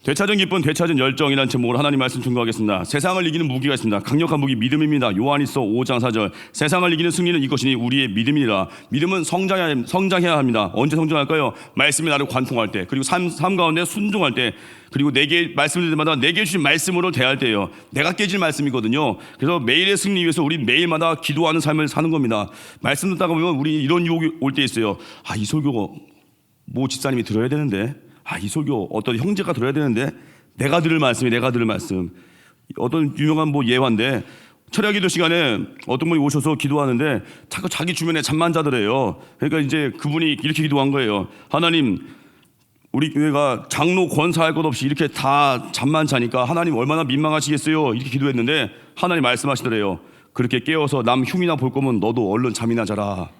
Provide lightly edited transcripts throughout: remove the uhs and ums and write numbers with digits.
되찾은 기쁨, 되찾은 열정이라는 제목으로 하나님 말씀 증거하겠습니다. 세상을 이기는 무기가 있습니다. 강력한 무기 믿음입니다. 요한일서 5장 4절. 세상을 이기는 승리는 이것이니 우리의 믿음이니라. 믿음은 성장해야 합니다. 언제 성장할까요? 말씀이 나를 관통할 때, 그리고 삶 가운데 순종할 때, 그리고 내게 말씀을 드릴 때마다 내게 주신 말씀으로 대할 때예요. 내가 깨질 말씀이거든요. 그래서 매일의 승리 위해서 우리 매일마다 기도하는 삶을 사는 겁니다. 말씀 듣다가 보면 우리 이런 유혹이 올 때 있어요. 이 설교 모 집사님이 들어야 되는데, 이 설교 어떤 형제가 들어야 되는데, 내가 들을 말씀이 내가 들을 말씀. 어떤 유명한 예화인데, 철야기도 시간에 어떤 분이 오셔서 기도하는데 자꾸 자기 주변에 잠만 자더래요. 그러니까 이제 그분이 이렇게 기도한 거예요. 하나님, 우리 교회가 장로 권사할 것 없이 이렇게 다 잠만 자니까 하나님 얼마나 민망하시겠어요. 이렇게 기도했는데 하나님 말씀하시더래요. 그렇게 깨워서 남 흉이나 볼 거면 너도 얼른 잠이나 자라.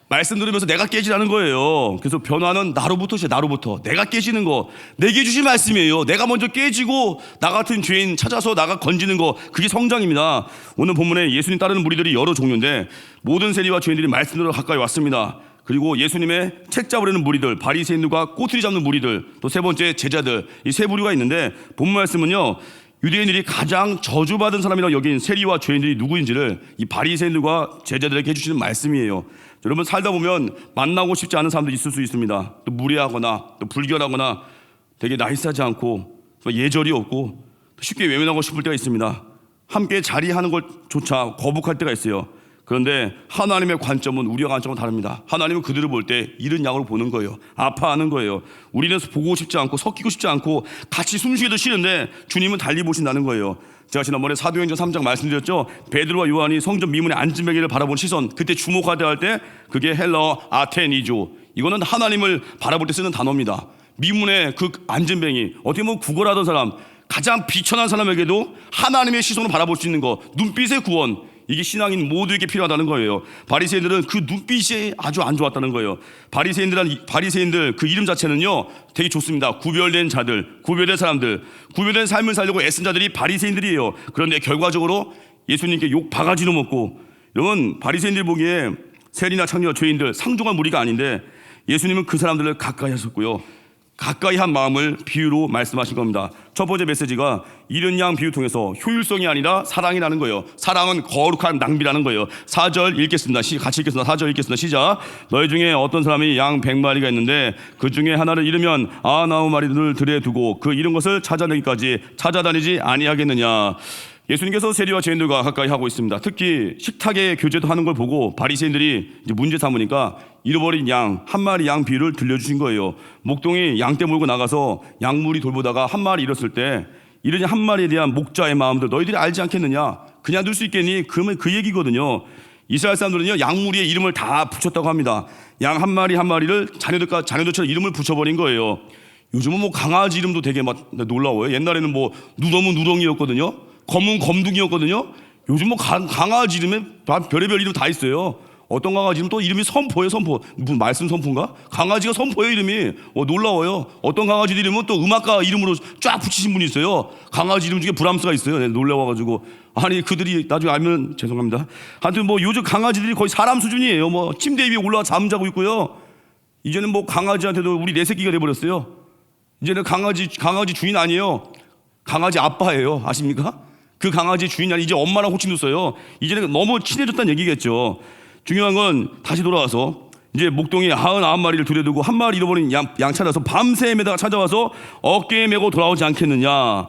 말씀 들으면서 내가 깨지라는 거예요. 그래서 변화는 나로부터 시작. 나로부터 내가 깨지는 거, 내게 주신 말씀이에요. 내가 먼저 깨지고 나 같은 죄인 찾아서 나가 건지는 거, 그게 성장입니다. 오늘 본문에 예수님 따르는 무리들이 여러 종류인데 모든 세리와 죄인들이 말씀으로 가까이 왔습니다. 그리고 예수님의 책 잡으려는 무리들, 바리새인들과 꼬투리 잡는 무리들, 또 세 번째 제자들, 이 세 부류가 있는데 본문 말씀은요, 유대인들이 가장 저주받은 사람이라고 여긴 세리와 죄인들이 누구인지를 이 바리새인들과 제자들에게 해주시는 말씀이에요. 여러분, 살다 보면 만나고 싶지 않은 사람도 있을 수 있습니다. 또 무례하거나 또 불결하거나 되게 나이스하지 않고 또 예절이 없고 또 쉽게 외면하고 싶을 때가 있습니다. 함께 자리하는 것조차 거북할 때가 있어요. 그런데 하나님의 관점은 우리와 관점은 다릅니다. 하나님은 그들을 볼 때 이른 양으로 보는 거예요. 아파하는 거예요. 우리는 보고 싶지 않고 섞이고 싶지 않고 같이 숨쉬기도 싫은데 주님은 달리 보신다는 거예요. 제가 지난번에 사도행전 3장 말씀드렸죠. 베드로와 요한이 성전 미문의 앉은뱅이를 바라본 시선, 그때 주목하려 할 때 그게 헬라어 아테니조, 이거는 하나님을 바라볼 때 쓰는 단어입니다. 미문의 그 앉은뱅이, 어떻게 보면 구걸하던 사람, 가장 비천한 사람에게도 하나님의 시선으로 바라볼 수 있는 거, 눈빛의 구원, 이게 신앙인 모두에게 필요하다는 거예요. 바리새인들은 그 눈빛이 아주 안 좋았다는 거예요. 바리새인들 그 이름 자체는요 되게 좋습니다. 구별된 자들, 구별된 사람들, 구별된 삶을 살려고 애쓴 자들이 바리새인들이에요. 그런데 결과적으로 예수님께 욕 바가지로 먹고, 여러분, 바리새인들 보기에 세리나 창녀, 죄인들 상종한 무리가 아닌데 예수님은 그 사람들을 가까이 하셨고요, 가까이 한 마음을 비유로 말씀하신 겁니다. 첫 번째 메시지가 이른 양 비유 통해서 효율성이 아니라 사랑이라는 거예요. 사랑은 거룩한 낭비라는 거예요. 4절 읽겠습니다. 같이 읽겠습니다. 4절 읽겠습니다. 시작. 너희 중에 어떤 사람이 양 100마리가 있는데 그 중에 하나를 잃으면 99마리를 들에 두고 그 잃은 것을 찾아내기까지 찾아다니지 아니하겠느냐. 예수님께서 세리와 죄인들과 가까이 하고 있습니다. 특히 식탁에 교제도 하는 걸 보고 바리새인들이 이제 문제 삼으니까 잃어버린 양, 한 마리 양 비유를 들려주신 거예요. 목동이 양떼 몰고 나가서 양무리 돌보다가 한 마리 잃었을 때 잃은 한 마리에 대한 목자의 마음들 너희들이 알지 않겠느냐? 그냥 둘 수 있겠니? 그러면 그 얘기거든요. 이스라엘 사람들은요 양무리에 이름을 다 붙였다고 합니다. 양 한 마리 한 마리를 자녀들처럼 이름을 붙여버린 거예요. 요즘은 강아지 이름도 되게 막 놀라워요. 옛날에는 누더문 누렁이였거든요. 검은 검둥이였거든요. 요즘 강아지 이름에 별의별 이름 다 있어요. 어떤 강아지 이름 또 이름이 선포예요. 선포. 무슨 말씀 선포인가? 강아지가 선포예요. 이름이. 놀라워요. 어떤 강아지 이름은 또 음악가 이름으로 쫙 붙이신 분이 있어요. 강아지 이름 중에 브람스가 있어요. 놀라워가지고, 아니 그들이 나중에 알면 죄송합니다. 하여튼 요즘 강아지들이 거의 사람 수준이에요. 침대 위에 올라와 잠자고 있고요. 이제는 강아지한테도 우리 내 새끼가 돼버렸어요. 이제는 강아지 주인 아니에요. 강아지 아빠예요. 아십니까? 그 강아지 주인이 아니 이제 엄마랑 호칭도 써요. 이제는 너무 친해졌다는 얘기겠죠. 중요한 건 다시 돌아와서 이제 목동이 99마리를 들여두고 한 마리 잃어버린 양 찾아서 밤새 헤매다가 찾아와서 어깨에 메고 돌아오지 않겠느냐.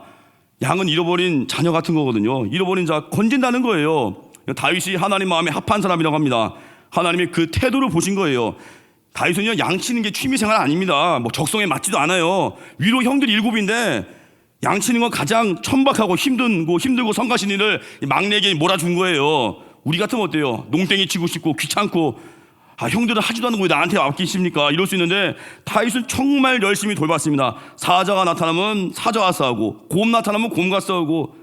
양은 잃어버린 자녀 같은 거거든요. 잃어버린 자 건진다는 거예요. 다윗이 하나님 마음에 합한 사람이라고 합니다. 하나님이 그 태도를 보신 거예요. 다윗은요 양치는 게 취미생활 아닙니다. 적성에 맞지도 않아요. 위로 형들이 7인데 양치는 건 가장 천박하고 힘들고 성가신 일을 막내에게 몰아준 거예요. 우리 같으면 어때요? 농땡이 치고 싶고 귀찮고, 형들은 하지도 않는 거 왜 나한테 맡기십니까? 이럴 수 있는데 다윗은 정말 열심히 돌봤습니다. 사자가 나타나면 사자와 싸우고, 곰 나타나면 곰과 싸우고.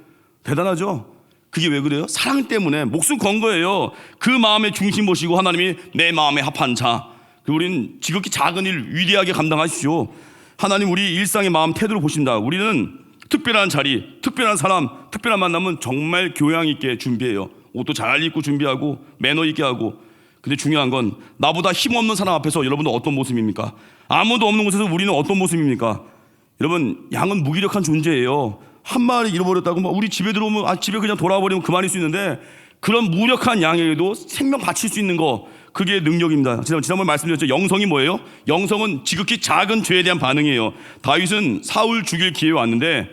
대단하죠? 그게 왜 그래요? 사랑 때문에 목숨 건 거예요. 그 마음의 중심 보시고 하나님이 내 마음에 합한 자, 우리는 지극히 작은 일 위대하게 감당하십시오. 하나님 우리 일상의 마음 태도를 보신다. 우리는 특별한 자리, 특별한 사람, 특별한 만남은 정말 교양 있게 준비해요. 옷도 잘 입고 준비하고 매너 있게 하고. 근데 중요한 건 나보다 힘없는 사람 앞에서 여러분은 어떤 모습입니까? 아무도 없는 곳에서 우리는 어떤 모습입니까? 여러분, 양은 무기력한 존재예요. 한 마리 잃어버렸다고 막 우리 집에 들어오면 집에 그냥 돌아버리면 그만일 수 있는데, 그런 무력한 양에게도 생명 바칠 수 있는 거, 그게 능력입니다. 지난번에 말씀드렸죠. 영성이 뭐예요? 영성은 지극히 작은 죄에 대한 반응이에요. 다윗은 사울 죽일 기회가 왔는데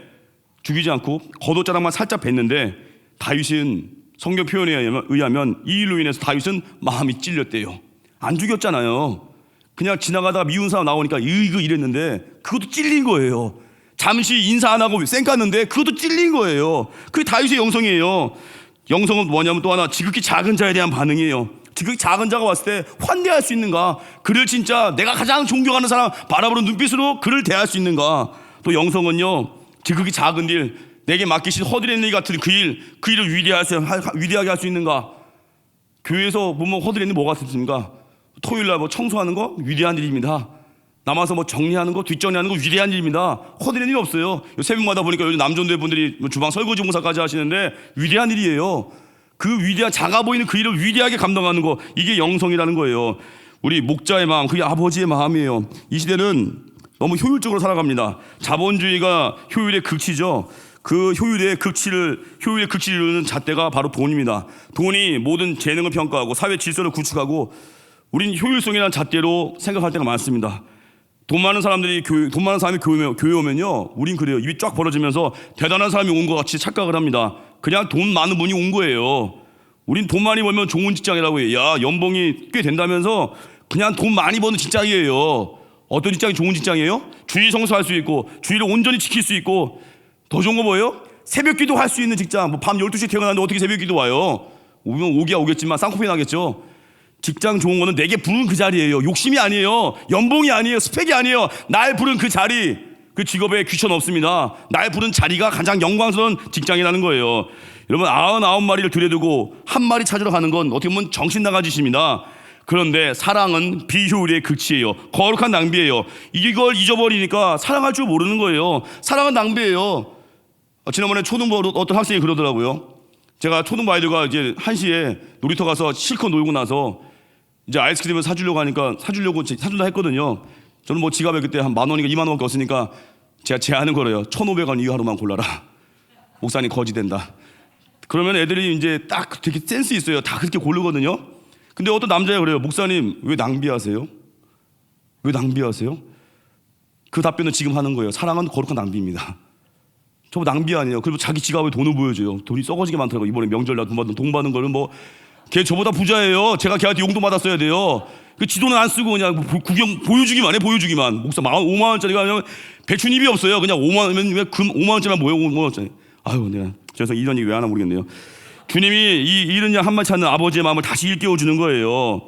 죽이지 않고 겉옷자락만 살짝 뱉는데, 다윗은 성경 표현에 의하면 이 일로 인해서 다윗은 마음이 찔렸대요. 안 죽였잖아요. 그냥 지나가다가 미운 사람 나오니까 이거 이랬는데 그것도 찔린 거예요. 잠시 인사 안 하고 쌩깠는데 그것도 찔린 거예요. 그게 다윗의 영성이에요. 영성은 뭐냐면 또 하나, 지극히 작은 자에 대한 반응이에요. 지극히 작은 자가 왔을 때 환대할 수 있는가? 그를 진짜 내가 가장 존경하는 사람 바라보는 눈빛으로 그를 대할 수 있는가? 또 영성은요, 지극히 작은 일, 내게 맡기신 허드렛 일 같은 그 일을 위대하게 할 수 있는가? 교회에서 보면 허드렛 일 뭐 같습니까? 토요일 날 뭐 청소하는 거 위대한 일입니다. 남아서 뭐 정리하는 거, 뒷정리하는 거 위대한 일입니다. 허드렛 일 없어요. 새벽마다 보니까 요즘 남존대 분들이 주방 설거지 봉사까지 하시는데 위대한 일이에요. 그 위대한, 작아 보이는 그 일을 위대하게 감당하는 거, 이게 영성이라는 거예요. 우리 목자의 마음, 그게 아버지의 마음이에요. 이 시대는 너무 효율적으로 살아갑니다. 자본주의가 효율의 극치죠. 그 효율의 극치를 이루는 잣대가 바로 돈입니다. 돈이 모든 재능을 평가하고 사회 질서를 구축하고, 우린 효율성이라는 잣대로 생각할 때가 많습니다. 돈 많은 사람이 교회 오면요, 우린 그래요. 입이 쫙 벌어지면서 대단한 사람이 온 것 같이 착각을 합니다. 그냥 돈 많은 분이 온 거예요. 우린 돈 많이 벌면 좋은 직장이라고 해요. 야, 연봉이 꽤 된다면서 그냥 돈 많이 버는 직장이에요. 어떤 직장이 좋은 직장이에요? 주일 성수할 수 있고 주일을 온전히 지킬 수 있고, 더 좋은 거 뭐예요? 새벽 기도 할 수 있는 직장. 뭐 밤 12시에 퇴근하는데 어떻게 새벽 기도 와요? 오겠지만 쌍코피 나겠죠. 직장 좋은 거는 내게 부른 그 자리예요. 욕심이 아니에요. 연봉이 아니에요. 스펙이 아니에요. 날 부른 그 자리, 그 직업에 귀천 없습니다. 날 부른 자리가 가장 영광스러운 직장이라는 거예요. 여러분, 99마리를 들여두고 한 마리 찾으러 가는 건 어떻게 보면 정신 나간 짓입니다. 그런데 사랑은 비효율의 극치예요. 거룩한 낭비예요. 이걸 잊어버리니까 사랑할 줄 모르는 거예요. 사랑은 낭비예요. 지난번에 초등부 어떤 학생이 그러더라고요. 제가 초등부 아이들과 이제 1시에 놀이터 가서 실컷 놀고 나서 이제 아이스크림을 사주려고 사준다 했거든요. 저는 뭐 지갑에 그때 한 10,000원인가 20,000원밖에 없으니까 제가 제안을 걸어요. 1,500원 이 하루만 골라라. 목사님 거지 된다. 그러면 애들이 이제 딱 되게 센스 있어요. 다 그렇게 고르거든요. 근데 어떤 남자가 그래요. 목사님, 왜 낭비하세요? 왜 낭비하세요? 그 답변을 지금 하는 거예요. 사랑은 거룩한 낭비입니다. 저 낭비 아니에요. 그리고 자기 지갑에 돈을 보여줘요. 돈이 썩어지게 많더라고요. 이번에 명절날 돈 받는 거는 뭐, 걔 저보다 부자예요. 제가 걔한테 용돈 받았어야 돼요. 그 지도는 안 쓰고 그냥 보여주기만 해, 보여주기만. 목사 5만 원짜리가 그냥 배추잎이 없어요. 그냥 5만 원이면 왜 5만 원짜리만 뭐예요? 5만 원짜리. 아유, 내가 그래서 이런 얘기 왜 하나 모르겠네요. 주님이 이 잃은 양 한 마리 찾는 아버지의 마음을 다시 일깨워주는 거예요.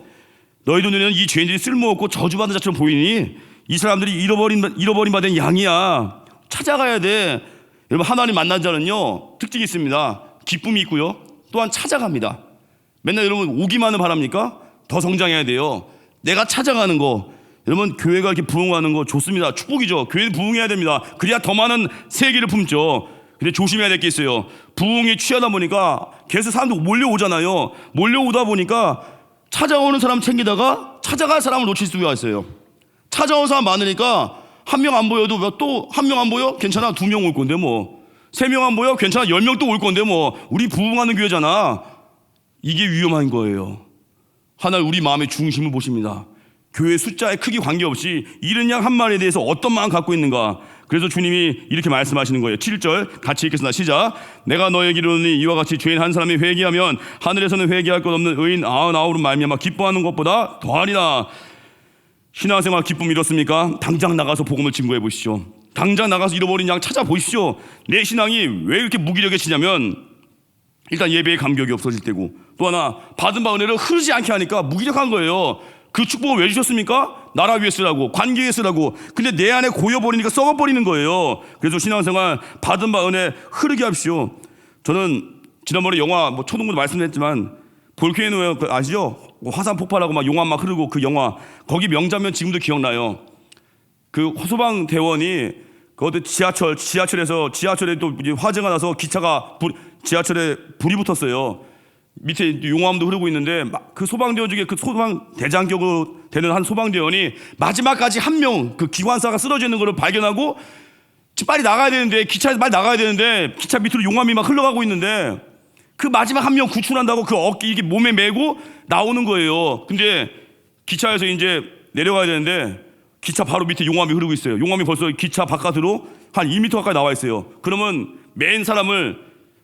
너희들 눈에는 이 죄인들이 쓸모없고 저주받은 자처럼 보이니 이 사람들이 잃어버린 바 된 양이야. 찾아가야 돼. 여러분, 하나님 만난 자는요, 특징이 있습니다. 기쁨이 있고요, 또한 찾아갑니다. 맨날 여러분 오기만을 바랍니까? 더 성장해야 돼요. 내가 찾아가는 거, 여러분 교회가 이렇게 부흥하는 거 좋습니다. 축복이죠. 교회는 부흥해야 됩니다. 그래야 더 많은 세계를 품죠. 근데 조심해야 될 게 있어요. 부흥에 취하다 보니까 계속 사람들 몰려오잖아요. 몰려오다 보니까 찾아오는 사람 챙기다가 찾아갈 사람을 놓칠 수가 있어요. 찾아온 사람 많으니까 한 명 안 보여도 또 한 명 안 보여? 괜찮아, 2명 올 건데 뭐. 3명 안 보여? 괜찮아, 10명 또 올 건데 뭐. 우리 부흥하는 교회잖아. 이게 위험한 거예요. 하나님 우리 마음의 중심을 보십니다. 교회 숫자에 크기 관계없이 잃은 양 한 마리에 대해서 어떤 마음 갖고 있는가. 그래서 주님이 이렇게 말씀하시는 거예요. 7절 같이 읽겠습니다. 시작. 내가 너에게 이르노니 이와 같이 죄인 한 사람이 회개하면 하늘에서는 회개할 것 없는 의인 99으로 말미암아 기뻐하는 것보다 더하리라. 신앙생활 기쁨 이렇습니까? 당장 나가서 복음을 증거해 보시죠. 당장 나가서 잃어버린 양 찾아보십시오. 내 신앙이 왜 이렇게 무기력해지냐면, 일단 예배의 감격이 없어질 때고, 또 하나 받은 바 은혜를 흐르지 않게 하니까 무기력한 거예요. 그 축복을 왜 주셨습니까? 나라 위해 쓰라고, 관계 위해 쓰라고. 근데 내 안에 고여버리니까 썩어버리는 거예요. 그래서 신앙생활 받은 바 은혜 흐르게 합시오. 저는 지난번에 영화 초등부도 말씀드렸지만 볼케이노 아시죠? 화산 폭발하고 막 용암 막 흐르고 그 영화, 거기 명장면 지금도 기억나요. 그 소방대원이 그 지하철에서 지하철에 또 화재가 나서 지하철에 불이 붙었어요. 밑에 용암도 흐르고 있는데 그 소방대원 중에 그 소방 대장격으로 되는 한 소방대원이 마지막까지 한 명 그 기관사가 쓰러져 있는 것을 발견하고 빨리 나가야 되는데, 기차에서 빨리 나가야 되는데 기차 밑으로 용암이 막 흘러가고 있는데 그 마지막 한 명 구출한다고 그 어깨 이게 몸에 메고 나오는 거예요. 근데 기차에서 이제 내려가야 되는데 기차 바로 밑에 용암이 흐르고 있어요. 용암이 벌써 기차 바깥으로 한 2m 가까이 나와 있어요. 그러면 맨 사람을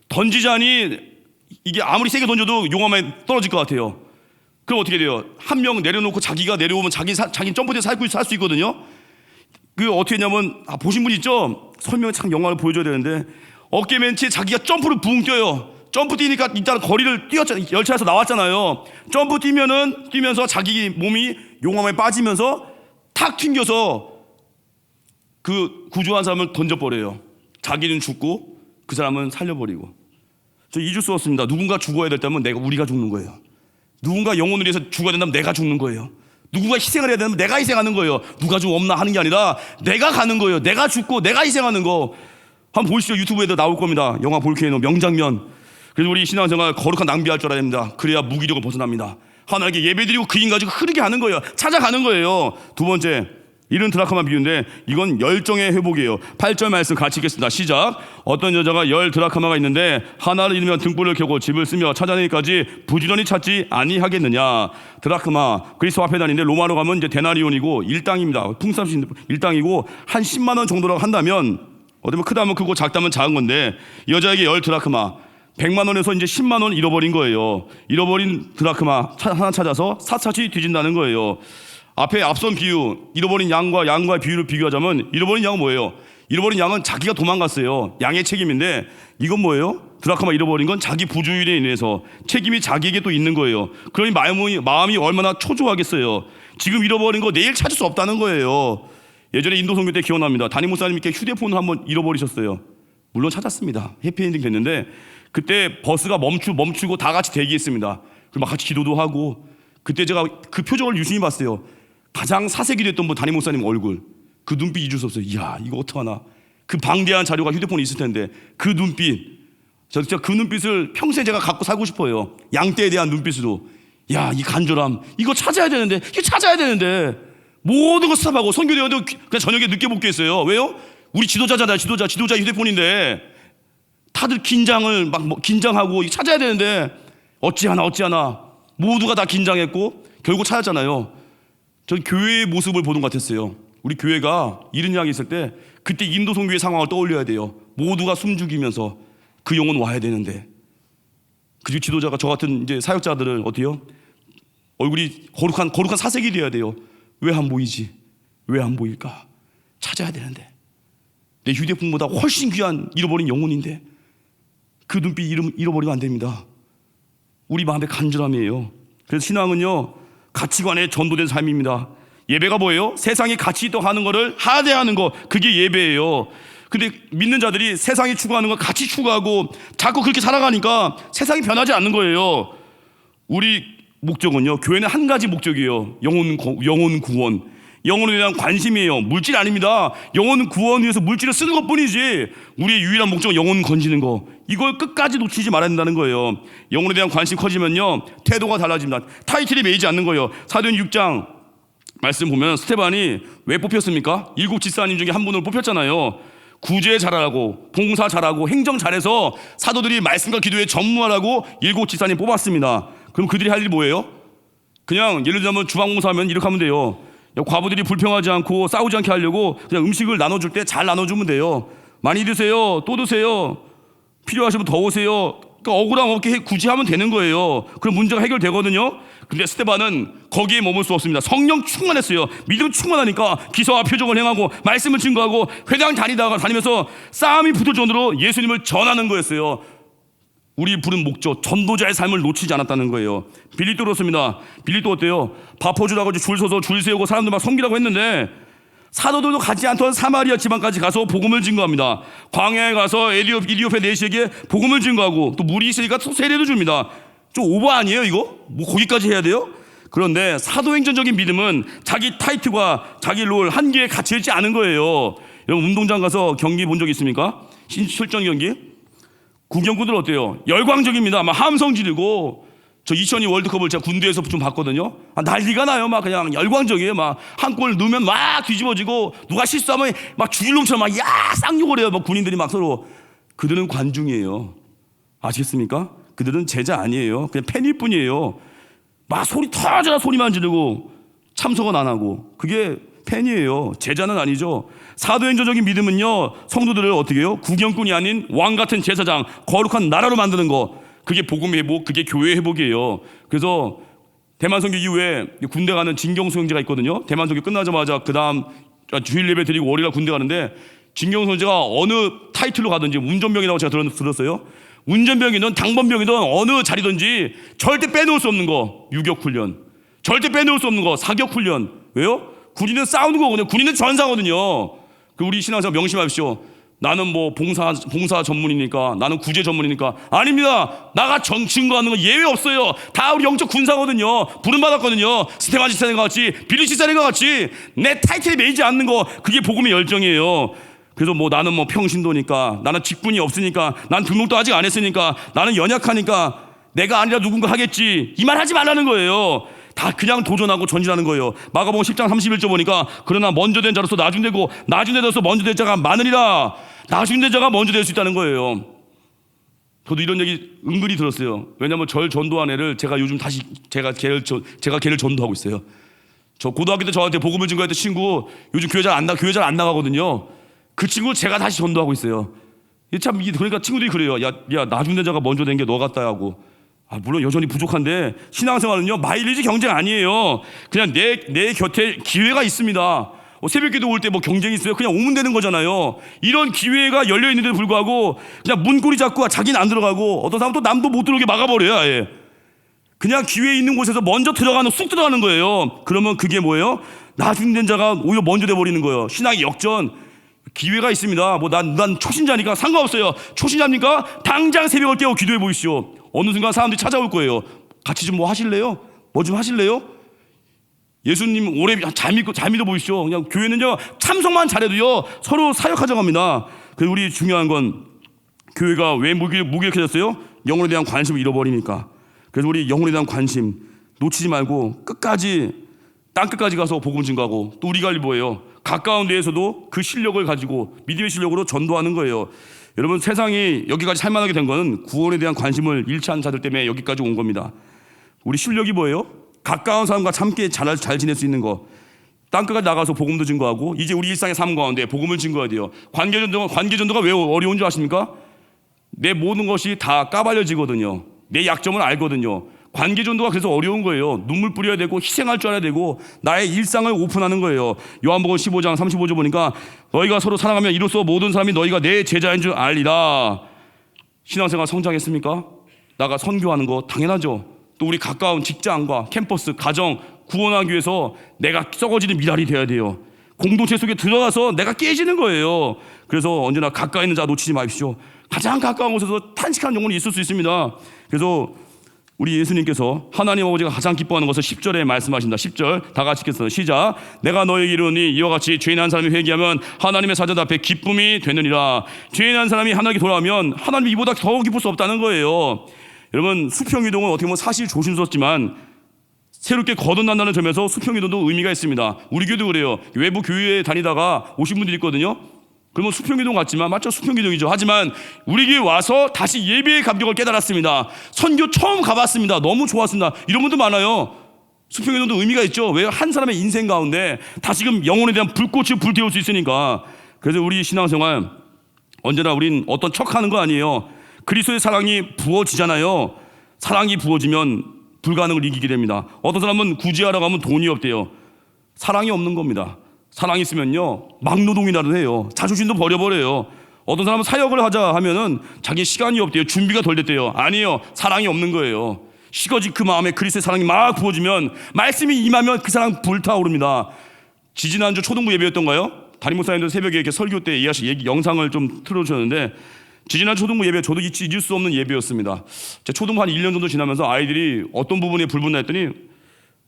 던지자니 이게 아무리 세게 던져도 용암에 떨어질 것 같아요. 그럼 어떻게 돼요? 한 명 내려놓고 자기가 내려오면 자기는 점프대에서 살 수 있거든요. 그 어떻게 했냐면 보신 분 있죠? 설명을 참 영화를 보여줘야 되는데 어깨 맨치에 자기가 점프를 붕 뛰어요. 점프 뛰니까 일단 거리를 뛰었잖아요. 열차에서 나왔잖아요. 점프 뛰면서 자기 몸이 용암에 빠지면서 탁 튕겨서 그 구조한 사람을 던져버려요. 자기는 죽고 그 사람은 살려버리고. 저 잊을 수 없습니다. 누군가 죽어야 될 때면 우리가 죽는 거예요. 누군가 영혼을 위해서 죽어야 된다면 내가 죽는 거예요. 누군가 희생을 해야 되면 내가 희생하는 거예요. 누가 좀 없나 하는 게 아니라 내가 가는 거예요. 내가 죽고 내가 희생하는 거. 한번 보시죠. 유튜브에도 나올 겁니다. 영화 볼케이노 명장면. 그래서 우리 신앙생활 거룩한 낭비할 줄 알아야 됩니다. 그래야 무기력을 벗어납니다. 하나님께 예배드리고 그 인 가지고 흐르게 하는 거예요. 찾아가는 거예요. 두 번째, 이런 드라크마 비유인데 이건 열정의 회복이에요. 8절 말씀 같이 읽겠습니다. 시작. 어떤 여자가 10 드라크마가 있는데 하나를 잃으면 등불을 켜고 집을 쓰며 찾아내기까지 부지런히 찾지 아니하겠느냐. 드라크마 그리스도 화폐 단위인데 로마로 가면 이제 데나리온이고 일당입니다. 풍삼신 일당이고 한 10만 원 정도라고 한다면 어쩌면 크다면 크고 작다면 작은 건데 여자에게 10 드라크마 100만 원에서 이제 10만 원 잃어버린 거예요. 잃어버린 드라크마 하나 찾아서 샅샅이 뒤진다는 거예요. 앞에 앞선 비유, 잃어버린 양과 양과의 비유를 비교하자면 잃어버린 양은 뭐예요? 잃어버린 양은 자기가 도망갔어요. 양의 책임인데 이건 뭐예요? 드라크마 잃어버린 건 자기 부주의에 인해서 책임이 자기에게 또 있는 거예요. 그러니 마음이 얼마나 초조하겠어요. 지금 잃어버린 거 내일 찾을 수 없다는 거예요. 예전에 인도 선교 때 기억납니다. 담임 목사님께 휴대폰을 한번 잃어버리셨어요. 물론 찾았습니다. 해피엔딩 됐는데 그때 버스가 멈추고 다 같이 대기했습니다. 그리고 막 같이 기도도 하고 그때 제가 그 표정을 유심히 봤어요. 가장 사색이 됐던 분 담임 목사님 얼굴. 그 눈빛 잊을 수 없어요. 이야 이거 어떡하나. 그 방대한 자료가 휴대폰에 있을 텐데 그 눈빛. 저 진짜 그 눈빛을 평생 제가 갖고 살고 싶어요. 양떼에 대한 눈빛으로. 야 이 간절함. 이거 찾아야 되는데 모든 거 스탑하고 선교대원도 그냥 저녁에 늦게 복귀했어요. 왜요? 우리 지도자잖아요. 지도자 휴대폰인데 다들 긴장하고 찾아야 되는데 어찌하나 모두가 다 긴장했고 결국 찾았잖아요. 전 교회의 모습을 보는 것 같았어요. 우리 교회가 이런 양이 있을 때 그때 인도 선교의 상황을 떠올려야 돼요. 모두가 숨죽이면서 그 영혼 와야 되는데 그리고 지도자가 저 같은 이제 사역자들은 어때요? 얼굴이 거룩한 사색이 돼야 돼요. 왜 안 보이지? 왜 안 보일까? 찾아야 되는데 내 휴대폰보다 훨씬 귀한 잃어버린 영혼인데 그 눈빛 잃어버리면 안 됩니다. 우리 마음의 간절함이에요. 그래서 신앙은요 가치관에 전도된 삶입니다. 예배가 뭐예요? 세상이 가치 있다고 하는 거를 하대하는 거, 그게 예배예요. 근데 믿는 자들이 세상이 추구하는 걸 같이 추구하고 자꾸 그렇게 살아가니까 세상이 변하지 않는 거예요. 우리 목적은요, 교회는 한 가지 목적이에요. 영혼 구원. 영혼에 대한 관심이에요. 물질 아닙니다. 영혼 구원 위해서 물질을 쓰는 것뿐이지 우리의 유일한 목적은 영혼 건지는 거. 이걸 끝까지 놓치지 말아야 된다는 거예요. 영혼에 대한 관심 커지면요 태도가 달라집니다. 타이틀이 매이지 않는 거예요. 사도행 6장 말씀 보면 스테반이 왜 뽑혔습니까? 7 집사님 중에 한 분을 뽑혔잖아요. 구제 잘하고 봉사 잘하고 행정 잘해서 사도들이 말씀과 기도에 전무하라고 7 집사님 뽑았습니다. 그럼 그들이 할 일이 뭐예요? 그냥 예를 들면 주방봉사하면 이렇게 하면 돼요. 과부들이 불평하지 않고 싸우지 않게 하려고 그냥 음식을 나눠줄 때 잘 나눠주면 돼요. 많이 드세요. 또 드세요. 필요하시면 더 오세요. 그러니까 억울함 없게 굳이 하면 되는 거예요. 그럼 문제가 해결되거든요. 근데 스테반은 거기에 머물 수 없습니다. 성령 충만했어요. 믿음 충만하니까 기사와 표적을 행하고 말씀을 증거하고 회당 다니면서 싸움이 붙을 정도로 예수님을 전하는 거였어요. 우리 부른 목적, 전도자의 삶을 놓치지 않았다는 거예요. 빌립도 그렇습니다. 빌립도 어때요? 바포주라고 줄 서서 줄 세우고 사람들 막 섬기라고 했는데 사도들도 가지 않던 사마리아 지방까지 가서 복음을 증거합니다. 광야에 가서 이디오페 내시에게 복음을 증거하고 또 물이 있으니까 또 세례도 줍니다. 좀 오버 아니에요 이거? 뭐 거기까지 해야 돼요? 그런데 사도행전적인 믿음은 자기 타이틀과 자기 롤 한계에 갇혀 있지 않은 거예요. 여러분 운동장 가서 경기 본 적 있습니까? 실전 경기? 구경꾼들 어때요? 열광적입니다. 막 함성 지르고 저 2002 월드컵을 제가 군대에서 좀 봤거든요. 난리가 나요. 막 그냥 열광적이에요. 막 한 골 넣으면 막 뒤집어지고 누가 실수하면 막 죽일 놈처럼 막 쌍욕을 해요. 막 군인들이 막 서로. 그들은 관중이에요. 아시겠습니까? 그들은 제자 아니에요. 그냥 팬일 뿐이에요. 막 소리 터져라 소리만 지르고 참석은 안 하고. 그게 팬이에요. 제자는 아니죠. 사도행전적인 믿음은요, 성도들을 어떻게 해요? 구경꾼이 아닌 왕 같은 제사장, 거룩한 나라로 만드는 거. 그게 복음의 회복, 그게 교회의 회복이에요. 그래서 대만 선교 이후에 군대 가는 진경수 형제가 있거든요. 대만 선교 끝나자마자 그 다음 주일 예배 드리고 월요일 군대 가는데 진경수 형제가 어느 타이틀로 가든지 운전병이라고 제가 들었어요. 운전병이든 당번병이든 어느 자리든지 절대 빼놓을 수 없는 거 유격훈련, 절대 빼놓을 수 없는 거 사격훈련. 왜요? 군인은 싸우는 거거든요. 군인은 전사거든요. 그 우리 신앙생활 명심하십시오. 나는 뭐 봉사 전문이니까, 나는 구제 전문이니까. 아닙니다. 나가 증거하는 거 예외 없어요. 다 우리 영적 군사거든요. 부름받았거든요. 스테반 집사님과 같이, 빌리 집사님과 같이 내 타이틀에 매이지 않는 거, 그게 복음의 열정이에요. 그래서 뭐 나는 뭐 평신도니까, 나는 직분이 없으니까, 난 등록도 아직 안 했으니까, 나는 연약하니까 내가 아니라 누군가 하겠지, 이 말 하지 말라는 거예요. 다 그냥 도전하고 전진하는 거예요. 마가복음 10장 31절 보니까 그러나 먼저 된 자로서 나중되고 나중된 자로서 먼저 될 자가 많으리라. 나중된 자가 먼저 될 수 있다는 거예요. 저도 이런 얘기 은근히 들었어요. 왜냐하면 절 전도한 애를 제가 요즘 다시 제가 걔를 전도하고 있어요. 저 고등학교 때 저한테 복음을 증거했던 친구 요즘 교회 잘 안 나가거든요. 그 친구 제가 다시 전도하고 있어요. 참 그러니까 친구들이 그래요. 야 나중된 자가 먼저 된 게 너 같다 하고. 물론 여전히 부족한데 신앙생활은요 마일리지 경쟁 아니에요. 그냥 내 곁에 기회가 있습니다. 새벽기도 올 때 뭐 경쟁이 있어요? 그냥 오면 되는 거잖아요. 이런 기회가 열려 있는데도 불구하고 그냥 문고리 잡고 자기는 안 들어가고 어떤 사람은 또 남도 못 들어오게 막아버려요. 아예. 그냥 기회 있는 곳에서 먼저 쑥 들어가는 거예요. 그러면 그게 뭐예요? 나중된 자가 오히려 먼저 돼버리는 거예요. 신앙의 역전. 기회가 있습니다. 뭐 난 초신자니까 상관없어요. 초신자입니까? 당장 새벽을 깨워 기도해 보십시오. 어느 순간 사람들이 찾아올 거예요. 같이 좀 뭐 하실래요? 뭐 좀 하실래요? 예수님 오래 잘 믿어 보십시오. 그냥 교회는요 참석만 잘해도요 서로 사역하자고 합니다. 그래서 우리 중요한 건 교회가 왜 무기력해졌어요? 영혼에 대한 관심을 잃어버리니까. 그래서 우리 영혼에 대한 관심 놓치지 말고 끝까지 땅 끝까지 가서 복음 증거하고, 또 우리가 뭐예요? 가까운 데에서도 그 실력을 가지고 믿음의 실력으로 전도하는 거예요. 여러분, 세상이 여기까지 살만하게 된 거는 구원에 대한 관심을 잃지 않은 자들 때문에 여기까지 온 겁니다. 우리 실력이 뭐예요? 가까운 사람과 함께 잘 지낼 수 있는 거. 땅끝까지 나가서 복음도 증거하고, 이제 우리 일상의 삶 가운데 복음을 증거해야 돼요. 관계전도가 왜 어려운 줄 아십니까? 내 모든 것이 다 까발려지거든요. 내 약점을 알거든요. 관계전도가 그래서 어려운 거예요. 눈물 뿌려야 되고 희생할 줄 알아야 되고 나의 일상을 오픈하는 거예요. 요한복음 15장 35절 보니까 너희가 서로 사랑하면 이로써 모든 사람이 너희가 내 제자인 줄 알리라. 신앙생활 성장했습니까? 나가 선교하는 거 당연하죠. 또 우리 가까운 직장과 캠퍼스, 가정 구원하기 위해서 내가 썩어지는 미랄이 돼야 돼요. 공동체 속에 들어가서 내가 깨지는 거예요. 그래서 언제나 가까이 있는 자 놓치지 마십시오. 가장 가까운 곳에서 탄식하는 영혼이 있을 수 있습니다. 그래서 우리 예수님께서 하나님 아버지가 가장 기뻐하는 것을 10절에 말씀하신다. 10절 다 같이 읽겠습니다. 시작. 내가 너에게 이르노니 이와 같이 죄인 한 사람이 회개하면 하나님의 사자들 앞에 기쁨이 되느니라. 죄인 한 사람이 하나님께 돌아오면 하나님이 이보다 더 기쁠 수 없다는 거예요. 여러분, 수평이동은 어떻게 보면 사실 조심스럽지만 새롭게 거듭난다는 점에서 수평이동도 의미가 있습니다. 우리 교회도 그래요. 외부 교회에 다니다가 오신 분들이 있거든요. 그러면 수평이동 같지만 맞죠? 수평이동이죠. 하지만 우리 교회 와서 다시 예배의 감격을 깨달았습니다. 선교 처음 가봤습니다. 너무 좋았습니다. 이런 분도 많아요. 수평이동도 의미가 있죠. 왜? 한 사람의 인생 가운데 다시금 영혼에 대한 불꽃을 불태울 수 있으니까. 그래서 우리 신앙생활 언제나 우린 어떤 척하는 거 아니에요. 그리스도의 사랑이 부어지잖아요. 사랑이 부어지면 불가능을 이기게 됩니다. 어떤 사람은 구제하러 가면 돈이 없대요. 사랑이 없는 겁니다. 사랑이 있으면요 막노동이라도 해요. 자존심도 버려버려요. 어떤 사람은 사역을 하자 하면은 자기 시간이 없대요. 준비가 덜 됐대요. 아니에요. 사랑이 없는 거예요. 식어진 그 마음에 그리스도의 사랑이 막 부어지면, 말씀이 임하면 그 사랑 불타오릅니다. 지지난주 초등부 예배였던가요? 담임 목사님들 새벽에 이렇게 설교 때 영상을 좀 틀어주셨는데, 지지난 초등부 예배 저도 잊을 수 없는 예배였습니다. 제 초등부 한 1년 정도 지나면서 아이들이 어떤 부분에 불붙나 했더니,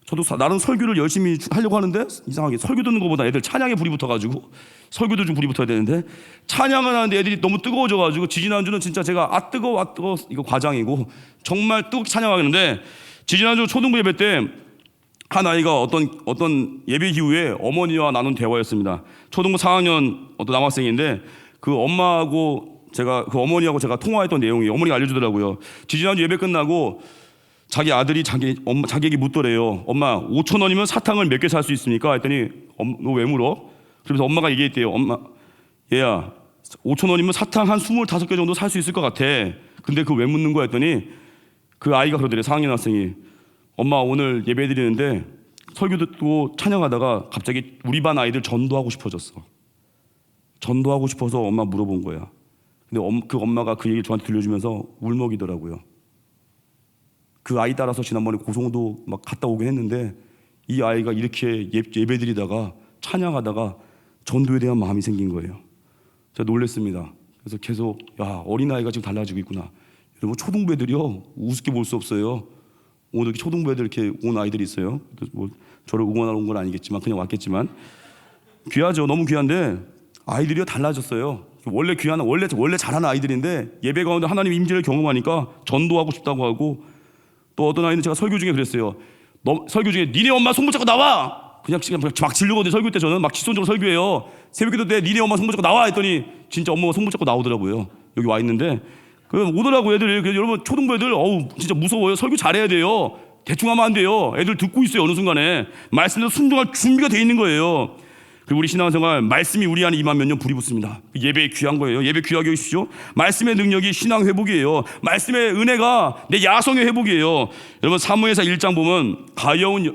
저도 나름 설교를 열심히 하려고 하는데 이상하게 설교 듣는 것보다 애들 찬양에 불이 붙어가지고, 설교도 좀 불이 붙어야 되는데 찬양을 하는데 애들이 너무 뜨거워져가지고, 지지난주는 진짜 제가 뜨거워 이거 과장이고 정말 뜨겁게 찬양하겠는데, 지지난주 초등부 예배 때 한 아이가 어떤 예배 이후에 어머니와 나눈 대화였습니다. 초등부 4학년 어떤 남학생인데 그 엄마하고 그 어머니하고 제가 통화했던 내용이 어머니가 알려주더라고요. 지지난주 예배 끝나고 자기 아들이 자기에게 묻더래요. 엄마 5천 원이면 사탕을 몇 개 살 수 있습니까? 했더니 너 왜 물어? 그러면서 엄마가 얘기했대요. 엄마 얘야 5천 원이면 사탕 한 25개 정도 살 수 있을 것 같아. 근데 그거 왜 묻는 거야? 했더니 그 아이가 그러더래요. 4학년 학생이 엄마 오늘 예배 드리는데 설교 듣고 찬양하다가 갑자기 우리 반 아이들 전도하고 싶어졌어. 전도하고 싶어서 엄마 물어본 거야. 근데 그 엄마가 그 얘기를 저한테 들려주면서 울먹이더라고요. 그 아이 따라서 지난번에 고성도 막 갔다 오긴 했는데 이 아이가 이렇게 예배 드리다가 찬양하다가 전도에 대한 마음이 생긴 거예요. 제가 놀랐습니다. 그래서 계속 어린아이가 지금 달라지고 있구나. 여러분 초등부 애들이요 우습게 볼 수 없어요. 오늘 이렇게 초등부 애들 이렇게 온 아이들이 있어요. 뭐 저를 응원하러 온 건 아니겠지만 그냥 왔겠지만 귀하죠. 너무 귀한데 아이들이요 달라졌어요. 원래 귀한 원래 잘하는 아이들인데 예배 가운데 하나님 임재를 경험하니까 전도하고 싶다고 하고 또 어떤 아이는 제가 설교 중에 그랬어요. 설교 중에 니네 엄마 손 붙잡고 나와. 그냥 막 지르거든요. 설교 때 저는 막 직선적으로 설교해요. 새벽기도 때 니네 엄마 손 붙잡고 나와 했더니 진짜 엄마가 손 붙잡고 나오더라고요. 여기 와 있는데 오더라고 애들이. 그래서 여러분 초등부 애들 진짜 무서워요. 설교 잘해야 돼요. 대충 하면 안 돼요. 애들 듣고 있어요. 어느 순간에 말씀대로 순종할 준비가 돼 있는 거예요. 그리고 우리 신앙생활 말씀이 우리 안에 임하면요 불이 붙습니다. 예배 귀한 거예요. 예배 귀하게 여기십시오. 말씀의 능력이 신앙 회복이에요. 말씀의 은혜가 내 야성의 회복이에요. 여러분 사무엘상 1장 보면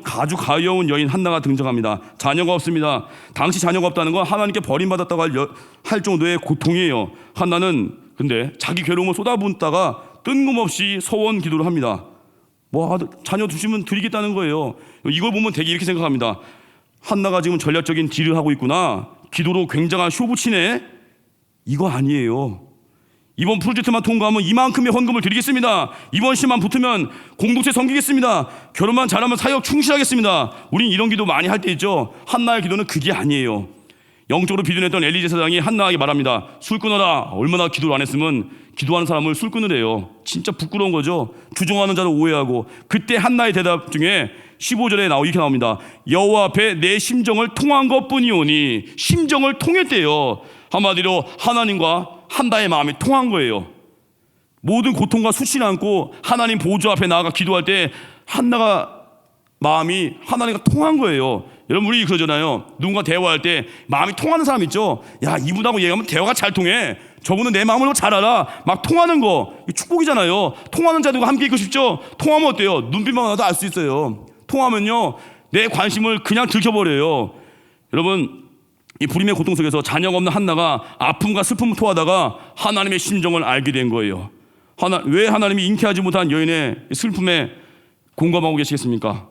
아주 가여운 여인 한나가 등장합니다. 자녀가 없습니다. 당시 자녀가 없다는 건 하나님께 버림받았다고 할 정도의 고통이에요. 한나는 근데 자기 괴로움을 쏟아붓다가 뜬금없이 서원 기도를 합니다. 자녀 두시면 드리겠다는 거예요. 이걸 보면 되게 이렇게 생각합니다. 한나가 지금 전략적인 딜을 하고 있구나. 기도로 굉장한 쇼부치네. 이거 아니에요. 이번 프로젝트만 통과하면 이만큼의 헌금을 드리겠습니다. 이번 시만 붙으면 공동체 섬기겠습니다. 결혼만 잘하면 사역 충실하겠습니다. 우린 이런 기도 많이 할 때 있죠. 한나의 기도는 그게 아니에요. 영적으로 비둔했던 엘리 제사장이 한나에게 말합니다. 술 끊어라. 얼마나 기도를 안 했으면 기도하는 사람을 술 끊으래요. 진짜 부끄러운 거죠. 주종하는 자를 오해하고. 그때 한나의 대답 중에 15절에 이렇게 나옵니다. 여호와 앞에 내 심정을 통한 것뿐이오니. 심정을 통했대요. 한마디로 하나님과 한나의 마음이 통한 거예요. 모든 고통과 수치를 안고 하나님 보좌 앞에 나아가 기도할 때 한나가 마음이 하나님과 통한 거예요. 여러분 우리 그러잖아요. 누군가 대화할 때 마음이 통하는 사람 있죠. 야 이분하고 얘기하면 대화가 잘 통해. 저분은 내 마음을 잘 알아. 막 통하는 거 축복이잖아요. 통하는 자들과 함께 있고 싶죠. 통하면 어때요? 눈빛만 봐도 알 수 있어요. 통하면요 내 관심을 그냥 들켜버려요. 여러분 이 불임의 고통 속에서 자녀가 없는 한나가 아픔과 슬픔을 토하다가 하나님의 심정을 알게 된 거예요. 왜 하나님이 잉태하지 못한 여인의 슬픔에 공감하고 계시겠습니까?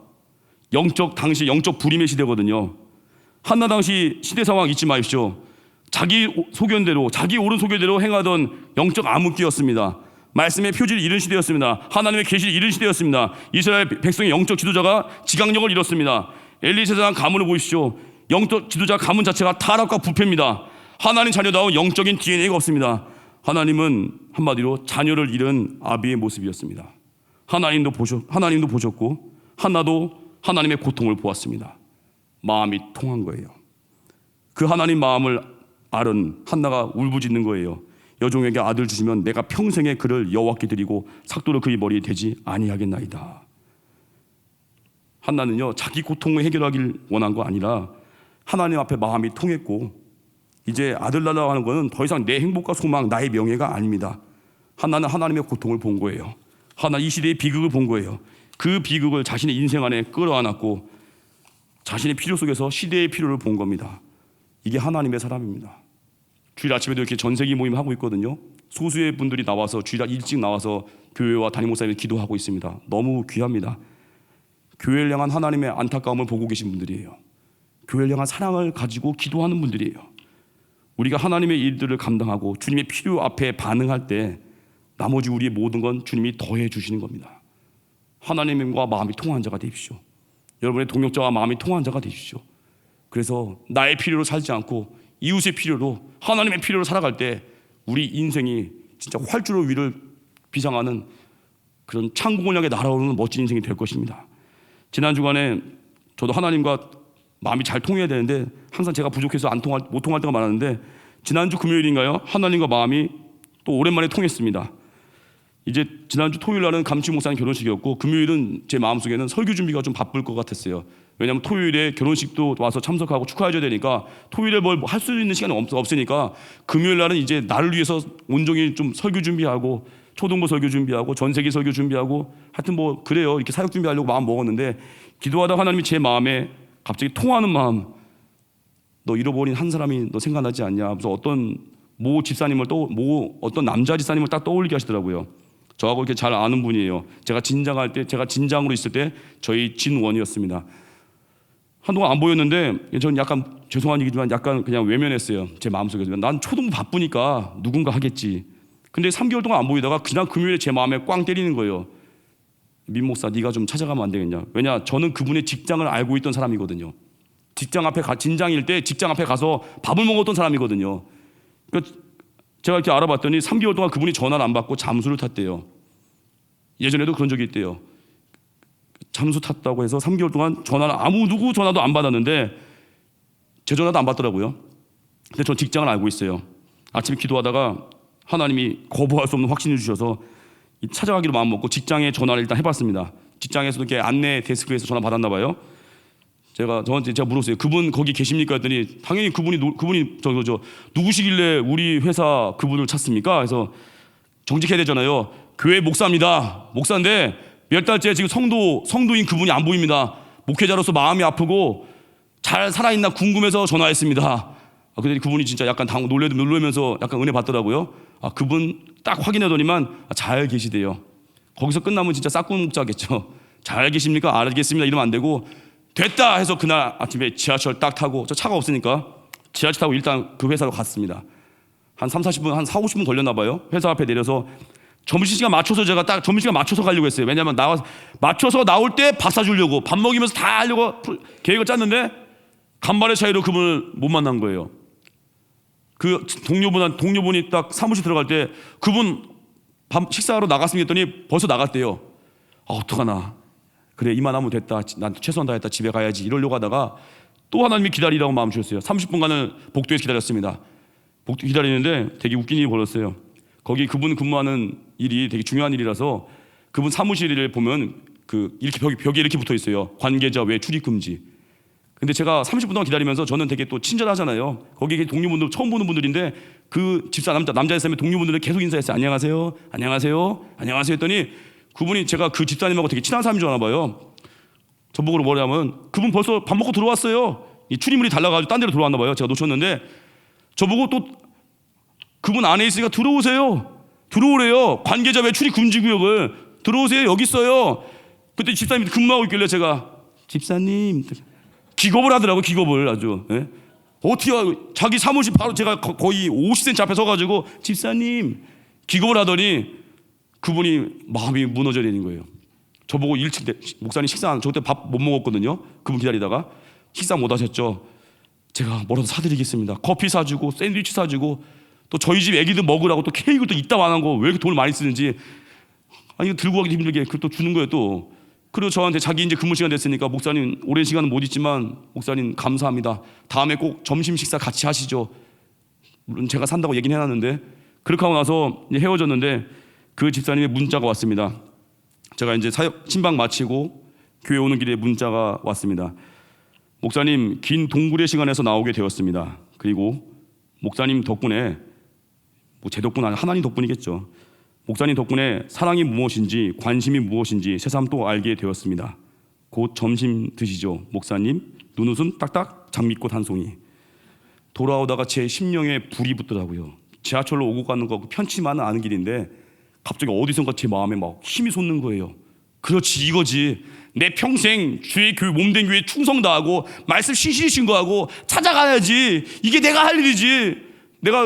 당시 영적 불임의 시대거든요. 한나 당시 시대 상황 잊지 마십시오. 자기 소견대로 자기 옳은 소견대로 행하던 영적 암흑기였습니다. 말씀의 표지를 잃은 시대였습니다. 하나님의 계시를 잃은 시대였습니다. 이스라엘 백성의 영적 지도자가 지각력을 잃었습니다. 엘리 제사장 가문을 보십시오. 영적 지도자 가문 자체가 타락과 부패입니다. 하나님 자녀다운 영적인 DNA가 없습니다. 하나님은 한마디로 자녀를 잃은 아비의 모습이었습니다. 하나님도 보셨고 한나도 하나님의 고통을 보았습니다. 마음이 통한 거예요. 그 하나님 마음을 알은 한나가 울부짖는 거예요. 여종에게 아들 주시면 내가 평생에 그를 여호와께 드리고 삭도를 그의 머리에 대지 아니하겠나이다. 한나는요 자기 고통을 해결하길 원한 거 아니라 하나님 앞에 마음이 통했고 이제 아들 달라고 하는 거는 더 이상 내 행복과 소망, 나의 명예가 아닙니다. 한나는 하나님의 고통을 본 거예요. 이 시대의 비극을 본 거예요. 그 비극을 자신의 인생 안에 끌어안았고 자신의 필요 속에서 시대의 필요를 본 겁니다. 이게 하나님의 사람입니다. 주일 아침에도 이렇게 전세기 모임 하고 있거든요. 소수의 분들이 나와서 주일 일찍 나와서 교회와 담임 목사님이 기도하고 있습니다. 너무 귀합니다. 교회를 향한 하나님의 안타까움을 보고 계신 분들이에요. 교회를 향한 사랑을 가지고 기도하는 분들이에요. 우리가 하나님의 일들을 감당하고 주님의 필요 앞에 반응할 때 나머지 우리의 모든 건 주님이 더해 주시는 겁니다. 하나님과 마음이 통한 자가 되십시오. 여러분의 동역자와 마음이 통한 자가 되십시오. 그래서 나의 필요로 살지 않고 이웃의 필요로 하나님의 필요로 살아갈 때 우리 인생이 진짜 활주로 위를 비상하는 그런 창공을 향해 날아오르는 멋진 인생이 될 것입니다. 지난 주간에 저도 하나님과 마음이 잘 통해야 되는데 항상 제가 부족해서 못 통할 때가 많았는데 지난주 금요일인가요? 하나님과 마음이 또 오랜만에 통했습니다. 이제 지난주 토요일 날은 감치 목사님 결혼식이었고 금요일은 제 마음속에는 설교 준비가 좀 바쁠 것 같았어요. 왜냐하면 토요일에 결혼식도 와서 참석하고 축하해줘야 되니까 토요일에 뭘 할 수 있는 시간이 없으니까 금요일 날은 이제 나를 위해서 온종일 좀 설교 준비하고 초등부 설교 준비하고 전세기 설교 준비하고 하여튼 뭐 그래요. 이렇게 사역 준비하려고 마음 먹었는데 기도하다 하나님이 제 마음에 갑자기 통하는 마음, 너 잃어버린 한 사람이 너 생각나지 않냐? 무슨 어떤 모 집사님을 어떤 남자 집사님을 딱 떠올리게 하시더라고요. 저하고 이렇게 잘 아는 분이에요. 제가 진장으로 있을 때 저희 진원이었습니다. 한동안 안 보였는데 저는 약간 죄송한 얘기지만 약간 그냥 외면했어요. 제 마음속에서 난 초등부 바쁘니까 누군가 하겠지. 근데 3개월 동안 안 보이다가 그냥 금요일에 제 마음에 꽝 때리는 거예요. 민 목사 네가 좀 찾아가면 안 되겠냐? 왜냐 저는 그분의 직장을 알고 있던 사람이거든요. 진장일 때 직장 앞에 가서 밥을 먹었던 사람이거든요. 그러니까 제가 이렇게 알아봤더니 3개월 동안 그분이 전화를 안 받고 잠수를 탔대요. 예전에도 그런 적이 있대요. 잠수 탔다고 해서 3개월 동안 누구 전화도 안 받았는데 제 전화도 안 받더라고요. 근데 전 직장을 알고 있어요. 아침에 기도하다가 하나님이 거부할 수 없는 확신을 주셔서 찾아가기로 마음먹고 직장에 전화를 일단 해봤습니다. 직장에서도 이렇게 안내 데스크에서 전화 받았나 봐요. 제가 물었어요. 그분 거기 계십니까? 했더니 당연히 그분이 누구시길래 우리 회사 그분을 찾습니까? 그래서 정직해야 되잖아요. 교회 목사입니다. 목사인데 몇 달째 지금 성도인 그분이 안 보입니다. 목회자로서 마음이 아프고 잘 살아있나 궁금해서 전화했습니다. 근데 그분이 진짜 약간 놀라면서 약간 은혜 받더라고요. 그분 딱 확인하더니만 잘 계시대요. 거기서 끝나면 진짜 싹군 목자겠죠. 잘 계십니까? 알겠습니다. 이러면 안 되고 됐다 해서 그날 아침에 지하철 딱 타고 저 차가 없으니까 지하철 타고 일단 그 회사로 갔습니다. 한 30, 40분, 한 40, 50분 걸렸나 봐요. 회사 앞에 내려서 점심시간 맞춰서 제가 딱 점심시간 맞춰서 가려고 했어요. 왜냐하면 맞춰서 나올 때 밥 사주려고 밥 먹이면서 다 하려고 계획을 짰는데 간발의 차이로 그분을 못 만난 거예요. 그 동료분이 딱 사무실 들어갈 때 그분 밥 식사하러 나갔으면 했더니 벌써 나갔대요. 어떡하나. 그래 이만하면 됐다. 난 최선을 다했다. 집에 가야지. 이러려고 하다가 또 하나님이 기다리라고 마음 주셨어요. 30분간을 복도에서 기다렸습니다. 복도 기다리는데 되게 웃긴 일이 벌었어요. 거기 그분 근무하는 일이 되게 중요한 일이라서 그분 사무실을 보면 이렇게 벽에 이렇게 붙어 있어요. 관계자 외 출입 금지. 근데 제가 30분 동안 기다리면서 저는 되게 또 친절하잖아요. 거기 동료분들 처음 보는 분들인데 그 집사 남자 집사님의 동료분들은 계속 인사했어요. 안녕하세요, 안녕하세요, 안녕하세요 했더니 그분이 제가 그 집사님하고 되게 친한 사람인 줄 아나 봐요. 저보고 뭐냐면 그분 벌써 밥 먹고 들어왔어요. 이 출입물이 달라가지고 딴 데로 들어왔나 봐요. 제가 놓쳤는데 저보고 또 그분 안에 있으니까 들어오래요. 관계자 외 출입 금지 구역을 들어오세요. 여기 있어요. 그때 집사님이 근무하고 있길래 제가 집사님 기겁을 하더라고요. 기겁을 아주. 예? 어떻게 자기 사무실 바로 제가 거의 50cm 앞에 서가지고 집사님 기겁을 하더니 그분이 마음이 무너져 내린 거예요. 저보고 일찍 목사님 저 그때 밥 못 먹었거든요. 그분 기다리다가 식사 못 하셨죠. 제가 뭐라도 사드리겠습니다. 커피 사주고 샌드위치 사주고 또 저희 집 애기들 먹으라고 또 케이크를 또 이따 안 한 거 왜 이렇게 돈을 많이 쓰는지 이거 들고 가기 힘들게 그걸 또 주는 거예요 또. 그리고 저한테 자기 이제 근무 시간 됐으니까 목사님 오랜 시간은 못 있지만 목사님 감사합니다. 다음에 꼭 점심 식사 같이 하시죠. 물론 제가 산다고 얘기는 해놨는데 그렇게 하고 나서 이제 헤어졌는데 그 집사님의 문자가 왔습니다. 제가 이제 신방 마치고 교회 오는 길에 문자가 왔습니다. 목사님 긴 동굴의 시간에서 나오게 되었습니다. 그리고 목사님 덕분에 제 덕분 아니 하나님 덕분이겠죠. 목사님 덕분에 사랑이 무엇인지 관심이 무엇인지 새삼 또 알게 되었습니다. 곧 점심 드시죠. 목사님 눈웃음 딱딱 장미꽃 한 송이. 돌아오다가 제 심령에 불이 붙더라고요. 지하철로 오고 가는 거 편치만은 않은 길인데 갑자기 어디선가 제 마음에 막 힘이 솟는 거예요. 그렇지 이거지. 내 평생 주의 교회 몸된 교회에 충성 다하고 말씀 신실히 신고하고 찾아가야지. 이게 내가 할 일이지.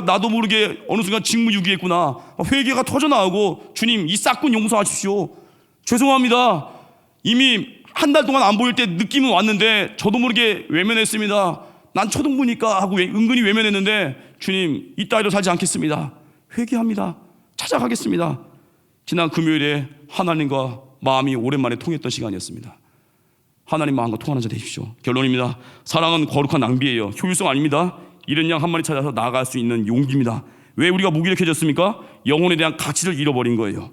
나도 모르게 어느 순간 직무유기했구나. 회개가 터져나오고 주님 이 싹군 용서하십시오. 죄송합니다. 이미 한 달 동안 안 보일 때 느낌은 왔는데 저도 모르게 외면했습니다. 난 초등부니까 하고 은근히 외면했는데 주님 이 따위로 살지 않겠습니다. 회개합니다. 찾아가겠습니다. 지난 금요일에 하나님과 마음이 오랜만에 통했던 시간이었습니다. 하나님 마음과 통하는 자 되십시오. 결론입니다. 사랑은 거룩한 낭비예요. 효율성 아닙니다. 잃은 양 한 마리 찾아서 나아갈 수 있는 용기입니다. 왜 우리가 무기력해졌습니까? 영혼에 대한 가치를 잃어버린 거예요.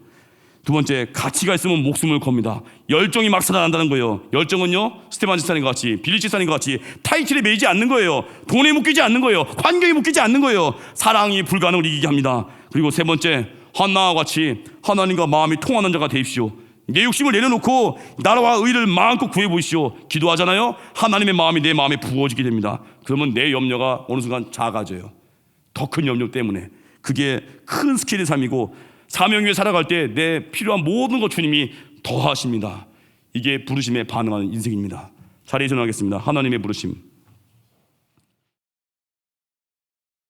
두 번째, 가치가 있으면 목숨을 겁니다. 열정이 막 살아난다는 거예요. 열정은요, 스테반 집사님과 같이, 빌리 집사님과 같이 타이틀에 매이지 않는 거예요. 돈에 묶이지 않는 거예요. 환경에 묶이지 않는 거예요. 사랑이 불가능을 이기게 합니다. 그리고 세 번째, 한나와 같이 하나님과 마음이 통하는 자가 되십시오. 내 욕심을 내려놓고 나라와 의를 마음껏 구해보십시오. 기도하잖아요. 하나님의 마음이 내 마음에 부어지게 됩니다. 그러면 내 염려가 어느 순간 작아져요. 더 큰 염려 때문에. 그게 큰 스킬의 삶이고, 사명 위에 살아갈 때 내 필요한 모든 것 주님이 더하십니다. 이게 부르심에 반응하는 인생입니다. 자리에 전하겠습니다. 하나님의 부르심.